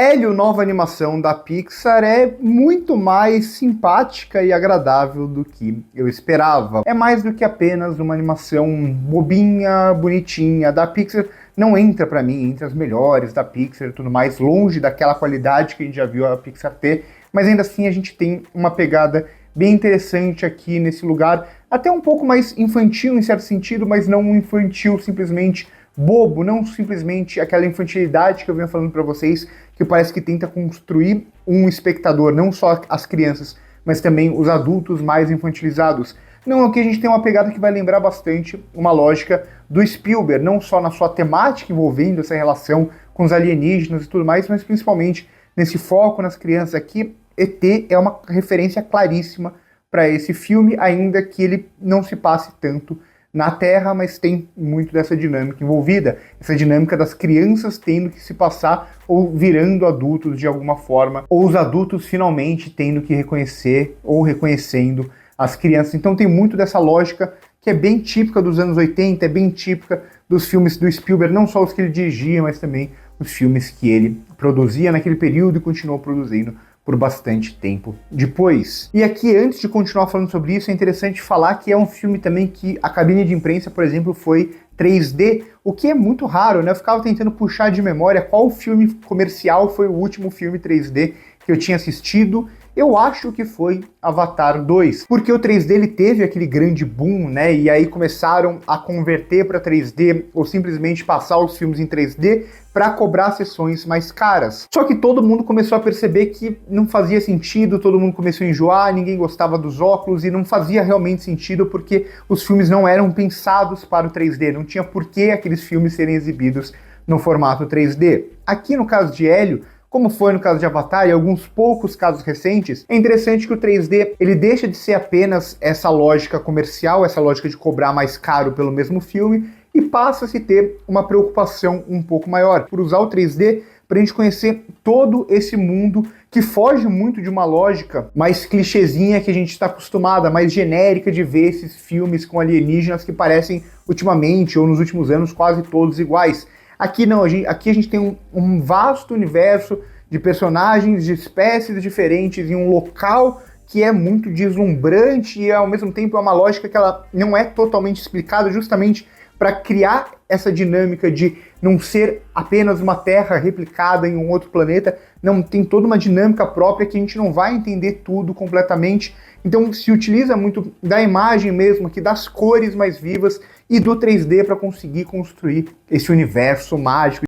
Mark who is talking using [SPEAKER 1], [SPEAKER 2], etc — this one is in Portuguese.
[SPEAKER 1] Hélio, nova animação da Pixar, é muito mais simpática e agradável do que eu esperava. É mais do que apenas uma animação bobinha, bonitinha da Pixar. Não entra pra mim entre as melhores da Pixar e tudo mais, longe daquela qualidade que a gente já viu a Pixar ter, mas ainda assim a gente tem uma pegada bem interessante aqui nesse lugar, até um pouco mais infantil em certo sentido, mas não um infantil simplesmente bobo, não simplesmente aquela infantilidade que eu venho falando pra vocês, que parece que tenta construir um espectador, não só as crianças, mas também os adultos mais infantilizados. Não, aqui a gente tem uma pegada que vai lembrar bastante uma lógica do Spielberg, não só na sua temática envolvendo essa relação com os alienígenas e tudo mais, mas principalmente nesse foco nas crianças aqui. ET é uma referência claríssima para esse filme, ainda que ele não se passe tanto na Terra, mas tem muito dessa dinâmica envolvida, essa dinâmica das crianças tendo que se passar ou virando adultos de alguma forma, ou os adultos finalmente tendo que reconhecer ou reconhecendo as crianças. Então tem muito dessa lógica que é bem típica dos anos 80, é bem típica dos filmes do Spielberg, não só os que ele dirigia, mas também os filmes que ele produzia naquele período e continuou produzindo por bastante tempo depois. E aqui, antes de continuar falando sobre isso, é interessante falar que é um filme também que a cabine de imprensa, por exemplo, foi 3D, o que é muito raro, né? Eu ficava tentando puxar de memória qual filme comercial foi o último filme 3D que eu tinha assistido. Eu acho que foi Avatar 2, porque o 3D ele teve aquele grande boom, né? E aí começaram a converter para 3D ou simplesmente passar os filmes em 3D para cobrar sessões mais caras. Só que todo mundo começou a perceber que não fazia sentido, todo mundo começou a enjoar, ninguém gostava dos óculos e não fazia realmente sentido porque os filmes não eram pensados para o 3D, não tinha por que aqueles filmes serem exibidos no formato 3D. Aqui no caso de Hélio, como foi no caso de Avatar e alguns poucos casos recentes, é interessante que o 3D ele deixa de ser apenas essa lógica comercial, essa lógica de cobrar mais caro pelo mesmo filme, e passa a se ter uma preocupação um pouco maior por usar o 3D para a gente conhecer todo esse mundo que foge muito de uma lógica mais clichêzinha que a gente está acostumada, mais genérica de ver esses filmes com alienígenas que parecem ultimamente ou nos últimos anos quase todos iguais. Aqui não, aqui a gente tem um vasto universo de personagens, de espécies diferentes em um local que é muito deslumbrante e ao mesmo tempo é uma lógica que ela não é totalmente explicada justamente para criar essa dinâmica de não ser apenas uma Terra replicada em um outro planeta, não tem toda uma dinâmica própria que a gente não vai entender tudo completamente. Então se utiliza muito da imagem mesmo, aqui das cores mais vivas e do 3D para conseguir construir esse universo mágico